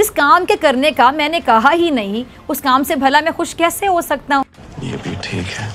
जिस काम के करने का मैंने कहा ही नहीं, उस काम से भला मैं खुश कैसे हो सकता हूँ? ये भी ठीक है।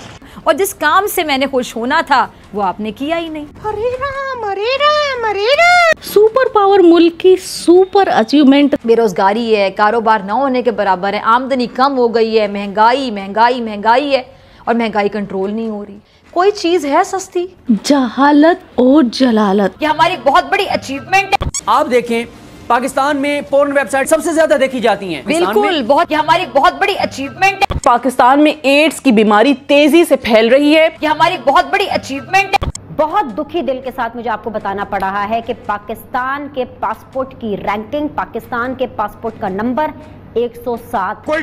और जिस काम से मैंने खुश होना था वो आपने किया ही नहीं। अरे राम, अरे राम, अरे राम। सुपर पावर मुल्क की सुपर अचीवमेंट। बेरोजगारी है, कारोबार न होने के बराबर है, आमदनी कम हो गई है, महंगाई महंगाई महंगाई है और महंगाई कंट्रोल नहीं हो रही। कोई चीज है सस्ती? जहालत और जलालत। ये हमारी बहुत बड़ी अचीवमेंट है। आप देखें पाकिस्तान में पोर्न वेबसाइट सबसे ज्यादा देखी जाती हैं। बिल्कुल, बहुत, ये हमारी बहुत बड़ी अचीवमेंट है। पाकिस्तान में एड्स की बीमारी तेजी से फैल रही है। ये हमारी बहुत बड़ी अचीवमेंट है। बहुत दुखी दिल के साथ मुझे आपको बताना पड़ रहा है कि पाकिस्तान के पासपोर्ट की रैंकिंग, पाकिस्तान के पासपोर्ट का नंबर 107। कोई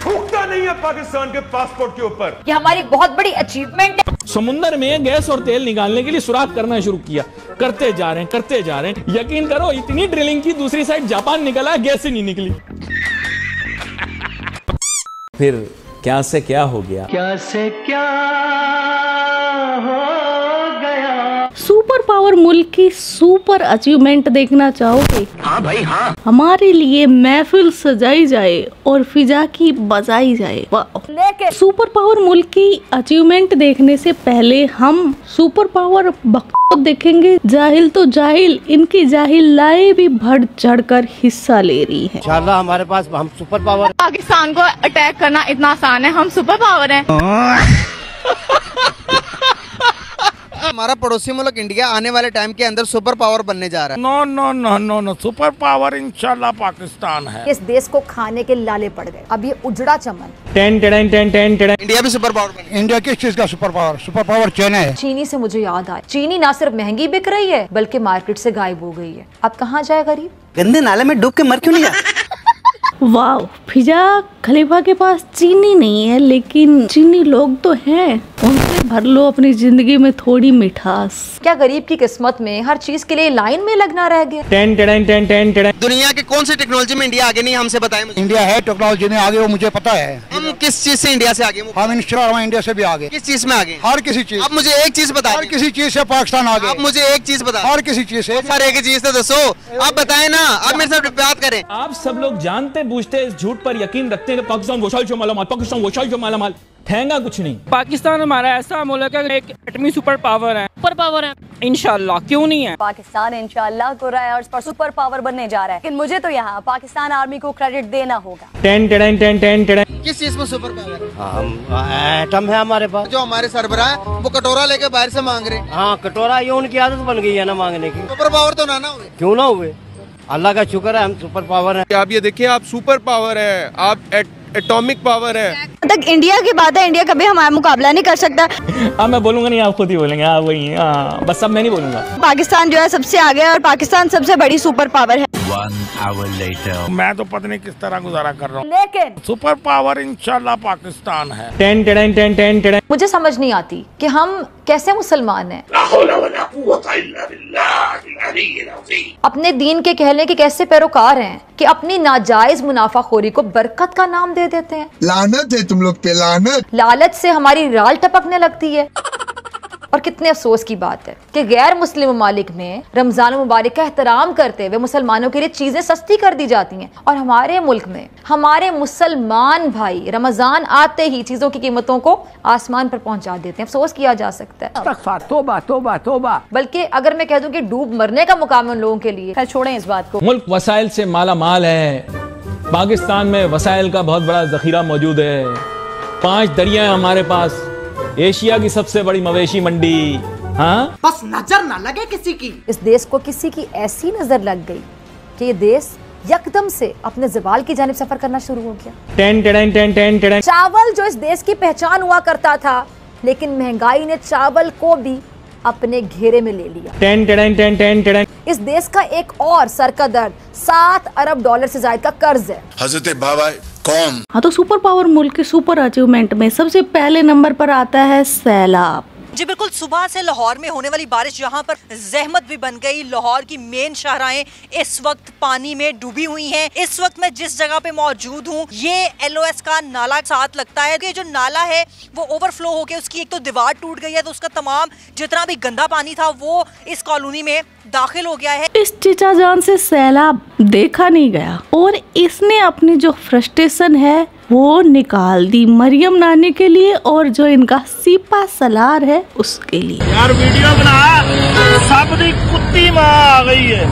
थूकता नहीं है पाकिस्तान के पासपोर्ट के ऊपर। ये हमारी बहुत बड़ी अचीवमेंट है। समुंदर में गैस और तेल निकालने के लिए सुराख करना शुरू किया, करते जा रहे हैं। यकीन करो इतनी ड्रिलिंग की दूसरी साइड जापान निकला, गैस ही नहीं निकली। फिर क्या से क्या हो गया? सुपर पावर मुल्क की सुपर अचीवमेंट देखना चाहोगे? हाँ भाई हाँ। हमारे लिए महफिल सजाई जाए और फिजा की बजाई जाए। लेकिन सुपर पावर मुल्क की अचीवमेंट देखने से पहले हम सुपर पावर देखेंगे। जाहिल तो जाहिल, इनकी जाहिल लाए भी बढ़ चढ़कर हिस्सा ले रही है। इंशाल्लाह हमारे पास हम सुपर पावर। पाकिस्तान को अटैक करना इतना आसान है, हम सुपर पावर हैं। हमारा पड़ोसी मुल्क इंडिया आने वाले टाइम के अंदर सुपर पावर बनने जा रहा है। No no no no no, super power इंशाल्लाह पाकिस्तान है। इस देश को खाने के लाले पड़ गए। अब ये उजड़ा चमन। इंडिया भी सुपर पावर बने। इंडिया किस चीज का super power? Super power China है। चीनी से मुझे याद आया, चीनी ना सिर्फ महंगी बिक रही है बल्कि मार्केट से गायब हो गई है। अब कहाँ जाए गरीब? गंदे नाले में डूब के मर क्यों नहीं जाता? वाह, फिजा खलीफा के पास चीनी नहीं है लेकिन चीनी लोग तो हैं। उनसे भर लो अपनी जिंदगी में थोड़ी मिठास। क्या गरीब की किस्मत में हर चीज के लिए लाइन में लगना रह गया? दुनिया के कौन सी टेक्नोलॉजी में इंडिया आगे नहीं, हमसे बताएं मुझे। इंडिया है टेक्नोलॉजी में आगे, वो मुझे पता है। हम किस चीज से इंडिया से आगे? हम इंशाल्लाह इंडिया से भी आगे। किस चीज में आगे? हर किसी चीज। अब मुझे एक चीज बता। हर किसी चीज से पाकिस्तान आगे। अब मुझे एक चीज बता। हर किसी चीज से। सर एक चीज तो दसो, आप बताएं ना। आप मेरे साथ बात करें। आप सब लोग जानते बूझते इस झूठ पर यकीन रखते हैं कि पाकिस्तान वोशाल जो मालामाल, पाकिस्तान वोशाल जो मालामाल, ठहंगा कुछ नहीं। पाकिस्तान हमारा ऐसा मुल्क है, एक एटमी सुपर पावर है। सुपर पावर है इंशाल्लाह, क्यों नहीं है? पाकिस्तान इंशाल्लाह को रायर्स पर सुपर पावर बनने जा रहा है, लेकिन मुझे तो यहाँ पाकिस्तान आर्मी को क्रेडिट देना होगा। किस चीज में सुपर पावर? हम एटम है हमारे पास। जो हमारे सरबराह है वो कटोरा लेके बाहर से मांग रहे हैं। हाँ, कटोरा ये उनकी आदत बन गई है ना मांगने की। सुपर पावर तो ना हुए। क्यों ना हुए? अल्लाह का शुक्र है हम सुपर पावर है। आप ये देखिए, आप सुपर पावर है, आप एटॉमिक पावर है। तक इंडिया की बात है, इंडिया कभी हमारा मुकाबला नहीं कर सकता। अब मैं बोलूंगा नहीं, आप खुद ही बोलेंगे। हाँ वही, हाँ बस, अब मैं नहीं बोलूंगा। पाकिस्तान जो है सबसे आगे है और पाकिस्तान सबसे बड़ी सुपर पावर है। 1 hour later. मैं तो पता नहीं किस तरह गुजारा कर रहा हूँ। लेकिन सुपर पावर इंशाल्लाह पाकिस्तान है। मुझे समझ नहीं आती कि हम कैसे मुसलमान हैं। अपने दीन के कहने के कैसे पैरोकार हैं कि अपनी नाजायज मुनाफाखोरी को बरकत का नाम दे देते हैं। लानत है तुम लोग पे, लानत। लालच से हमारी राल टपकने लगती है। और कितने अफसोस की बात है कि गैर मुस्लिम ममालिक में रमजान मुबारक का एहतराम करते हुए मुसलमानों के लिए चीजें सस्ती कर दी जाती हैं, और हमारे मुल्क में हमारे मुसलमान भाई रमजान आते ही चीजों की कीमतों को आसमान पर पहुंचा देते हैं। अफसोस किया जा सकता है। तोबा तोबा तोबा। बल्कि अगर मैं कह दूं कि डूब मरने का मुकाम उन लोगों के लिए, खैर छोड़ें इस बात को। मुल्क वसाइल से माला माल है। पाकिस्तान में वसाइल का बहुत बड़ा जखीरा मौजूद है। 5 दरिया हमारे पास, एशिया की सबसे बड़ी मवेशी मंडी। हाँ, बस नजर ना लगे किसी की। इस देश को किसी की ऐसी नजर लग गई कि ये देश यकदम से अपने ज़वाल की जानिब सफर करना शुरू हो गया। चावल जो इस देश की पहचान हुआ करता था, लेकिन महंगाई ने चावल को भी अपने घेरे में ले लिया। इस देश का एक और सर का दर्द, $7 अरब से ज्यादा का कर्ज है। हजरत बाबा कौन? हाँ, तो सुपर पावर मुल्क के सुपर अचीवमेंट में सबसे पहले नंबर पर आता है सैलाब। जी बिल्कुल, सुबह से लाहौर में होने वाली बारिश यहाँ पर जहमत भी बन गई। लाहौर की मेन शाहराहें इस वक्त पानी में डूबी हुई हैं। इस वक्त मैं जिस जगह पे मौजूद हूँ ये LOS का नाला साथ लगता है कि जो नाला है वो ओवरफ्लो होकर उसकी एक तो दीवार टूट गई है, तो उसका तमाम जितना भी गंदा पानी था वो इस कॉलोनी में दाखिल हो गया है। इस चीचा जान से सैलाब देखा नहीं गया और इसने अपनी जो फ्रस्ट्रेशन है वो निकाल दी मरियम नानी के लिए और जो इनका सीपा सलार है उसके लिए। यार वीडियो बना, सब दी कुत्ती मां आ गई है।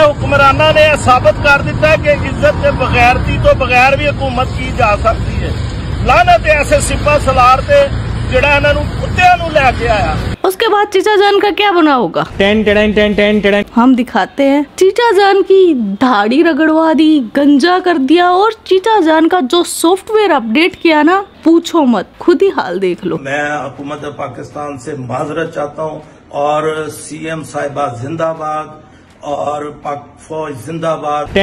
हुक्मराना ने साबित कर दिता है कि इज्जत के बगैर थी तो बगैर भी हुकूमत की जा सकती है। लानत ऐसे सिपा सलार थे जिहड़ा इन्हां नूं कुत्तियां नूं लेके आया। उसके बाद चीचा जान का क्या बना होगा हम दिखाते हैं। चीचा जान की दाढ़ी रगड़वा दी, गंजा कर दिया और चीचा जान का जो सॉफ्टवेयर अपडेट किया ना, पूछो मत, खुद ही हाल देख लो। मैं हुकूमत पाकिस्तान से माजरत चाहता हूँ और CM साहिबा जिंदाबाद और पाक फौज जिंदाबाद।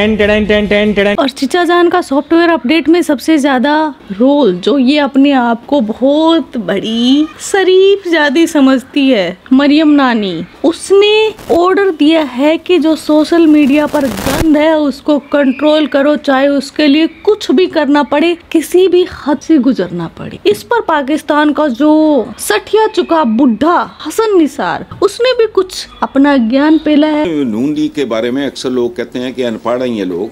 और चीचा जान का सॉफ्टवेयर अपडेट में सबसे ज्यादा रोल जो ये अपने आप को बहुत बड़ी शरीफ ज्यादा समझती है मरियम नानी, उसने ऑर्डर दिया है कि जो सोशल मीडिया पर गंद है उसको कंट्रोल करो, चाहे उसके लिए कुछ भी करना पड़े, किसी भी हद से गुजरना पड़े। इस पर पाकिस्तान का जो सठिया चुका बुढ़ा हसन निसार, उसने भी कुछ अपना ज्ञान पेला है। नून लीग के बारे में अक्सर लोग कहते हैं कि अनपढ़ हैं ये लोग।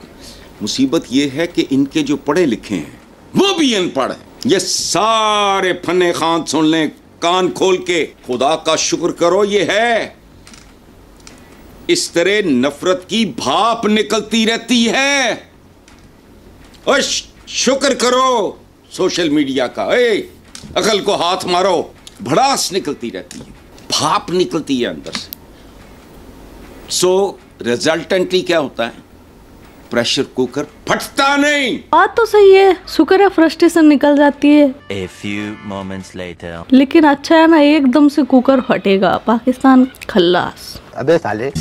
मुसीबत ये है कि इनके जो पढ़े लिखे हैं वो भी अनपढ़ हैं। ये सारे फन्ने खान सुन लें कान खोल के, खुदा का शुक्र करो ये है। इस तरह नफरत की भाप निकलती रहती है और शुक्र करो सोशल मीडिया का। अकल को हाथ मारो, भड़ास निकलती रहती है, भाप निकलती है अंदर से। रिजल्टेंटली क्या होता है, प्रेशर कुकर फटता नहीं। बात तो सही है, शुक्र है फ्रस्ट्रेशन निकल जाती है। A few moments later. लेकिन अच्छा है ना, एकदम से कुकर फटेगा, पाकिस्तान खल्लास। अबे साले।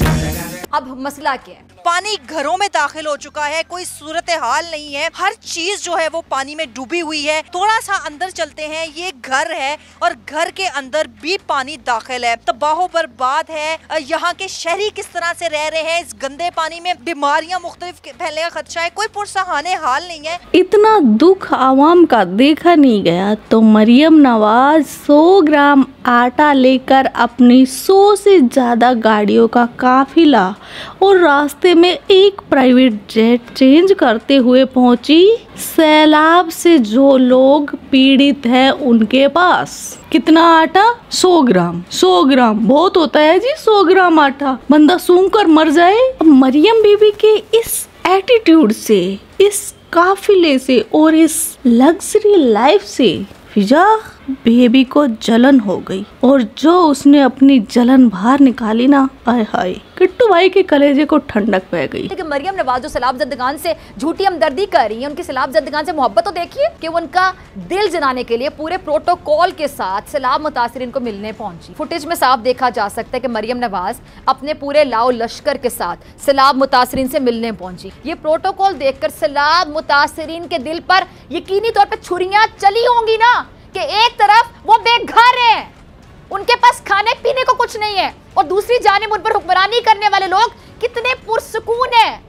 अब मसला क्या है, पानी घरों में दाखिल हो चुका है, कोई सूरत हाल नहीं है, हर चीज जो है वो पानी में डूबी हुई है। थोड़ा सा अंदर चलते हैं, ये घर है और घर के अंदर भी पानी दाखिल है, तबाह बर्बाद है। यहाँ के शहरी किस तरह से रह रहे हैं इस गंदे पानी में, बीमारियां मुख्तलिफ फैलने का खदशा है, कोई पुरसहाने हाल नहीं है। इतना दुख आवाम का देखा नहीं गया तो मरियम नवाज 100 ग्राम आटा लेकर अपनी 100 से ज्यादा गाड़ियों का काफिला और रास्ते में एक प्राइवेट जेट चेंज करते हुए पहुंची सैलाब से जो लोग पीड़ित हैं उनके पास। कितना आटा? 100 ग्राम। 100 ग्राम बहुत होता है जी, 100 ग्राम आटा, बंदा सूंघ कर मर जाए। मरियम बीबी के इस एटीट्यूड से, इस काफिले से और इस लग्जरी लाइफ से फिजा बेबी को जलन हो गई और जो उसने अपनी जलन बाहर निकाली ना, आय हाय, किट्टू भाई के कलेजे को ठंडक पै गई। लेकिन मरियम नवाज जो सैलाब ज़दगान से झूठी हमदर्दी कर रही है, उनकी सैलाब ज़दगान से मोहब्बत तो देखिए कि उनका दिल जनाने के लिए पूरे प्रोटोकॉल के साथ सैलाब मुतासिरीन को मिलने पहुंची। फुटेज में साफ देखा जा सकता है कि मरियम नवाज अपने पूरे लाओ लश्कर के साथ सैलाब मुतासिरीन से मिलने पहुंची। ये प्रोटोकॉल देखकर सैलाब मुतासिरीन के दिल पर यकीनी तौर पर छुरियां चली होंगी ना, कि एक तरफ वो बेघर हैं, उनके पास खाने पीने को कुछ नहीं है, और दूसरी जानिब उन पर हुक्मरानी करने वाले लोग कितने पुरसुकून हैं,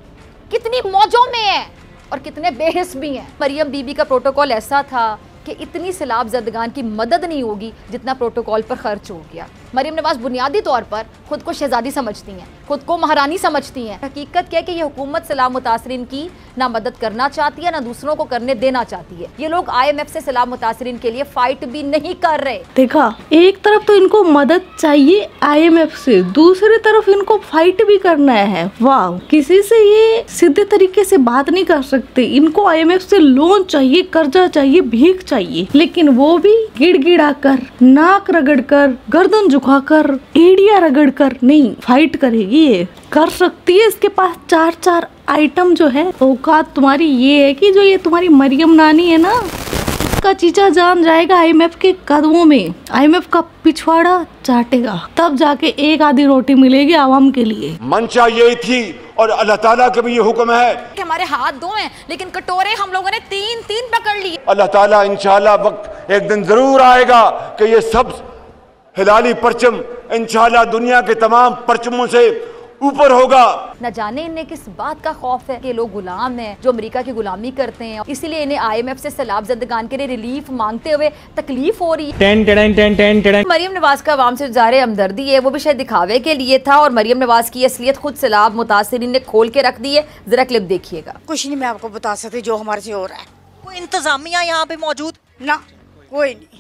कितनी मौजों में हैं और कितने बेहिस भी हैं। मरियम बीबी का प्रोटोकॉल ऐसा था कि इतनी सैलाब ज़दगान की मदद नहीं होगी जितना प्रोटोकॉल पर खर्च हो गया। मरियम नवाज बुनियादी तौर पर खुद को शहजादी समझती हैं, खुद को महारानी समझती हैं। हकीकत क्या है कि ये हुकूमत सैलाब मुतासरीन की ना मदद करना चाहती है, ना दूसरों को करने देना चाहती है। ये लोग IMF से सैलाब मुतासरीन के लिए फाइट भी नहीं कर रहे। देखा, एक तरफ तो इनको मदद चाहिए IMF से, दूसरी तरफ इनको फाइट भी करना है। वाह, किसी से ये सीधे तरीके से बात नहीं कर सकते, इनको IMF से लोन चाहिए, कर्जा चाहिए, भीख चाहिए, लेकिन वो भी गिड़गिड़ा कर, नाक रगड़ कर, गर्दन झुकाकर, एड़िया रगड़ कर नहीं, फाइट करेगी। ये कर सकती है, इसके पास 4-4 आइटम जो है। औकात तुम्हारी ये है कि जो ये तुम्हारी मरियम नानी है ना, इसका चीचा जान जाएगा IMF के कदमों में, IMF का पिछवाड़ा चाटेगा, तब जाके एक आधी रोटी मिलेगी आवाम के लिए। मंशा ये थी और अल्लाह ताला का भी ये हुक्म है कि हमारे हाथ 2 हैं, लेकिन कटोरे हम लोगों ने 3-3 पकड़ लिए। अल्लाह ताला इंशाअल्लाह वक्त एक दिन जरूर आएगा कि ये सब हिलाली परचम इंशाल्लाह दुनिया के तमाम परचमों से ऊपर होगा। न जाने इन्हें किस बात का खौफ है कि लोग गुलाम हैं जो अमेरिका की गुलामी करते हैं, इसीलिए इन्हें IMF से सैलाब ज़दगान के लिए रिलीफ मांगते हुए तकलीफ हो रही है। मरियम नवाज का आवाम से ज़ाहिर हमदर्दी है, वो भी शायद दिखावे के लिए था और मरियम नवाज की असलियत खुद सैलाब मुतासिरीन ने खोल के रख दी है। जरा क्लिप देखिएगा। कुछ नहीं मैं आपको बता सकती जो हमारे से हो रहा है। कोई इंतजामिया यहाँ पे मौजूद ना, कोई नहीं,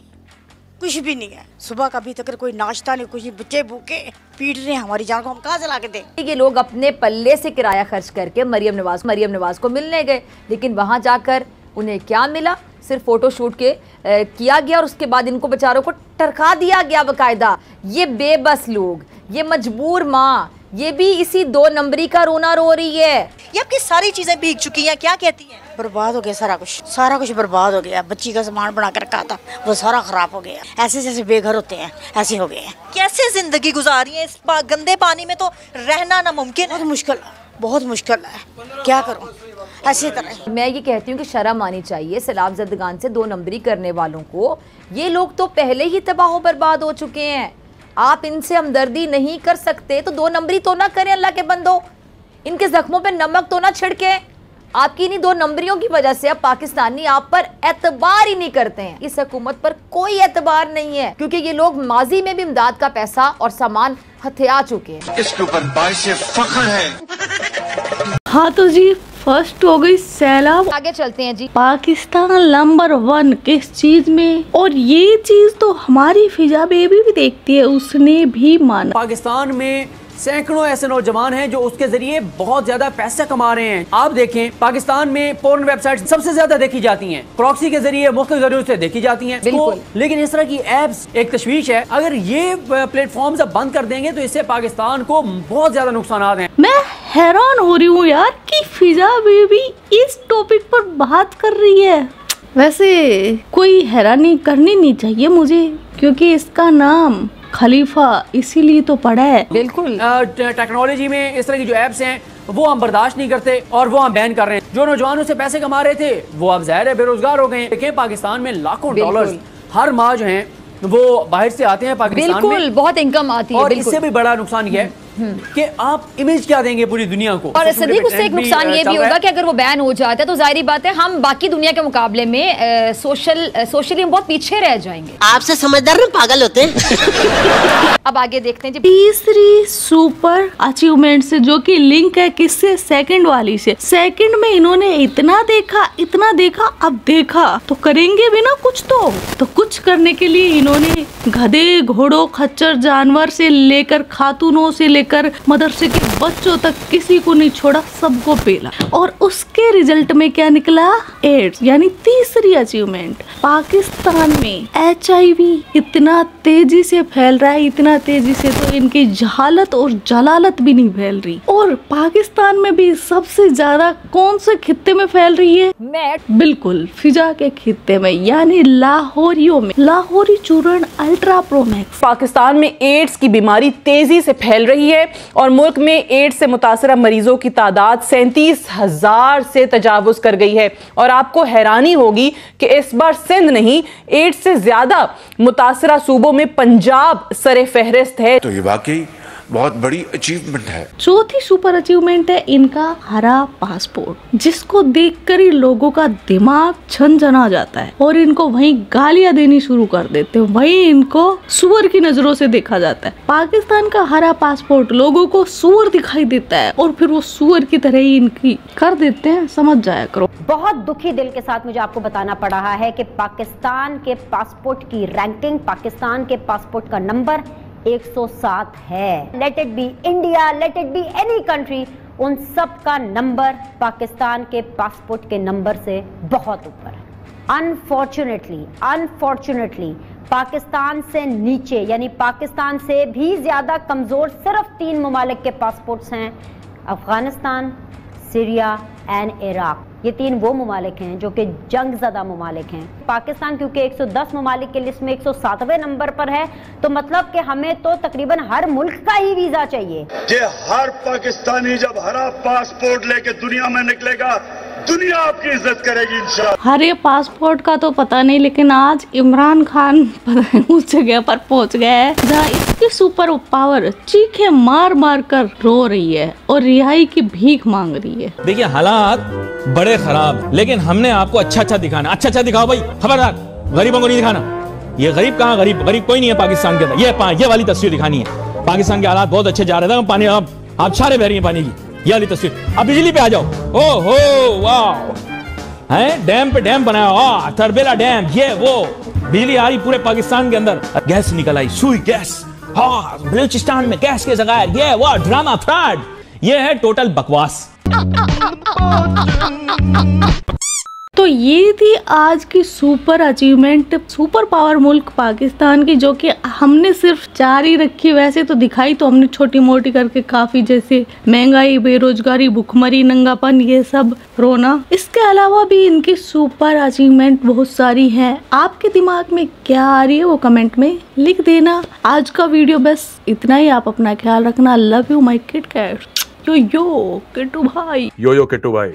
कुछ भी नहीं है। सुबह का अभी तक कोई नाश्ता नहीं, कुछ नहीं, बच्चे भूखे पीट रहे हैं हमारी जान को, हम कहाँ से ला के दें। ये लोग अपने पल्ले से किराया खर्च करके मरियम नवाज को मिलने गए, लेकिन वहाँ जाकर उन्हें क्या मिला? सिर्फ फोटो शूट किया गया और उसके बाद इनको बेचारों को टरका दिया गया बकायदा। ये बेबस लोग, ये मजबूर माँ, ये भी इसी 2 नंबरी का रोना रो रही है। ये आपकी सारी चीजें भीग चुकी हैं, क्या कहती हैं? बर्बाद हो गया सारा कुछ बर्बाद हो गया। बच्ची का सामान बना कर रखा था वो सारा खराब हो गया। ऐसे जैसे बेघर होते हैं ऐसे हो गए हैं। कैसे जिंदगी गुजारी है? इस गंदे पानी में तो रहना नामुमकिन है। बहुत मुश्किल है, क्या करूं ऐसी तरह। मैं ये कहती हूँ कि शर्म आनी चाहिए सैलाब ज़दगान से 2 नंबरी करने वालों को। ये लोग तो पहले ही तबाह बर्बाद हो चुके हैं, आप इनसे हमदर्दी नहीं कर सकते तो 2 नंबरी तो ना करें। अल्लाह के बंदो, इनके जख्मों पे नमक तो ना छिड़के। आपकी इन्हीं 2 नंबरियों की वजह से अब पाकिस्तानी आप पर एतबार ही नहीं करते हैं। इस हुकूमत पर कोई एतबार नहीं है क्योंकि ये लोग माजी में भी इमदाद का पैसा और सामान हथिया चुके हैं। इसके ऊपर बाइस फख्र है। हाँ तो जी, फर्स्ट हो गई सैलाब। आगे चलते हैं जी। पाकिस्तान नंबर 1 किस चीज में? और ये चीज तो हमारी फिजा बेबी भी देखती है, उसने भी माना। पाकिस्तान में सैकड़ों ऐसे नौजवान हैं जो उसके जरिए बहुत ज्यादा पैसे कमा रहे हैं। आप देखें पाकिस्तान में पोर्न वेबसाइट सबसे ज्यादा देखी जाती हैं, प्रॉक्सी के जरिए मुख्तलिफ जरियों से देखी जाती हैं। लेकिन इस तरह की एप्स एक तशवीश है, अगर ये प्लेटफॉर्म सब बंद कर देंगे तो इससे पाकिस्तान को बहुत ज्यादा नुकसान हैं। मैं हैरान हो रही हूँ यार कि फिजा बेबी इस टॉपिक पर बात कर रही है। वैसे कोई हैरानी करनी नहीं चाहिए मुझे, क्योंकि इसका नाम खलीफा इसीलिए तो पड़ा है। बिल्कुल, टेक्नोलॉजी में इस तरह की जो एप्स हैं वो हम बर्दाश्त नहीं करते और वो हम बैन कर रहे हैं। जो नौजवानों से पैसे कमा रहे थे वो अब ज़ाहिर है बेरोजगार हो गए हैं। देखिए पाकिस्तान में लाखों डॉलर्स हर माह जो हैं वो बाहर से आते हैं पाकिस्तान में, बहुत इनकम आती है। और इससे भी बड़ा नुकसान ये है कि आप इमेज क्या देंगे पूरी दुनिया को। और सदीक उससे एक नुकसान ये भी होगा कि अगर वो बैन हो जाता है तो जाहिर बात है हम बाकी दुनिया के मुकाबले में सोशली हम बहुत पीछे रह जाएंगे। आपसे समझदार ना पागल होते हैं। अब आगे देखते हैं जी। तीसरी सुपर अचीवमेंट से, जो कि लिंक है किससे? सेकंड वाली से। सेकंड में इन्होंने इतना देखा, अब देखा तो करेंगे भी ना कुछ तो कुछ करने के लिए इन्होंने गधे, घोड़ों, खच्चर, जानवर से लेकर खातूनों से लेकर मदरसे के बच्चों तक किसी को नहीं छोड़ा, सबको पेला। और उसके रिजल्ट में क्या निकला? एड्स। यानी तीसरी अचीवमेंट। पाकिस्तान में HIV इतना तेजी से फैल रहा है, इतना तेजी से तो इनकी जहालत और जलालत भी नहीं फैल रही। और पाकिस्तान में भी सबसे ज्यादा कौन से खित्ते में फैल रही है? बिल्कुल, फिजा के खित्ते में, यानी लाहौरियों में। लाहौरी चूर्ण अल्ट्रा प्रो मैक्स। पाकिस्तान में एड्स की बीमारी तेजी से फैल रही है और मुल्क में एड्स से मुतासरा मरीजों की तादाद 37,000 से तजावुज कर गई है। और आपको हैरानी होगी कि इस बार सिंध नहीं, एड्स से ज्यादा मुतासरा सूबों में पंजाब सरे फहरिस्त है। तो ये वाकई बहुत बड़ी अचीवमेंट है। चौथी सुपर अचीवमेंट है इनका हरा पासपोर्ट, जिसको देखकर ही लोगों का दिमाग छनछना जाता है और इनको वहीं गालियां देनी शुरू कर देते हैं, वहीं इनको सुअर की नजरों से देखा जाता है। पाकिस्तान का हरा पासपोर्ट लोगों को सुअर दिखाई देता है और फिर वो सुअर की तरह ही इनकी कर देते हैं, समझ जाया करो। बहुत दुखी दिल के साथ मुझे आपको बताना पड़ रहा है कि पाकिस्तान के पासपोर्ट की रैंकिंग, पाकिस्तान के पासपोर्ट का नंबर 107 है। Let it be India, let it be any country, उन सब का नंबर पाकिस्तान के पासपोर्ट के नंबर से बहुत ऊपर है। अनफॉर्चुनेटली पाकिस्तान से नीचे, यानी पाकिस्तान से भी ज्यादा कमजोर सिर्फ 3 ममालिक के पासपोर्ट्स हैं, अफगानिस्तान, सीरिया एंड इराक। ये 3 वो ममालिक हैं जो कि जंग ज़दा ममालिक हैं। पाकिस्तान क्योंकि 110 ममालिक के लिस्ट में 107वें नंबर पर है, तो मतलब कि हमें तो तकरीबन हर मुल्क का ही वीज़ा चाहिए। ये हर पाकिस्तानी जब हरा पासपोर्ट लेके दुनिया में निकलेगा, दुनिया आपकी इज्जत करेगी इंशाल्लाह। हरे पासपोर्ट का तो पता नहीं, लेकिन आज इमरान खान उस जगह पर पहुंच गया है जहाँ इसकी सुपर पावर चीखे मार मार कर रो रही है और रिहाई की भीख मांग रही है। देखिए हालात बड़े खराब, लेकिन हमने आपको अच्छा दिखाना। अच्छा दिखाओ भाई, खबरदार गरीबों को नहीं दिखाना। ये गरीब कहाँ, गरीब कोई नहीं है पाकिस्तान के अंदर। ये वाली तस्वीर दिखानी है। पाकिस्तान के हालात बहुत अच्छे जा रहे थे, पानी आप छारे बह रही हैं पानी की। ये वाली तस्वीर। अब बिजली पे आ जाओ। ओहो वाह, है डैम पे डैम बनाया, तरबेला डैम, ये वो बिजली आ रही पूरे पाकिस्तान के अंदर। गैस निकल आई, सुई गैस, हाँ बलूचिस्तान में गैस के जगह ये वो ड्रामा फ्रॉड। ये है टोटल बकवास। तो ये थी आज की सुपर अचीवमेंट, सुपर पावर मुल्क पाकिस्तान की, जो कि हमने सिर्फ जारी रखी। वैसे तो दिखाई तो हमने छोटी मोटी करके काफी, जैसे महंगाई, बेरोजगारी, भुखमरी, नंगापन, ये सब रोना। इसके अलावा भी इनकी सुपर अचीवमेंट बहुत सारी हैं। आपके दिमाग में क्या आ रही है वो कमेंट में लिख देना। आज का वीडियो बस इतना ही। आप अपना ख्याल रखना। Love you my kit cat. Yo Kittu भाई। यो किट्टू भाई।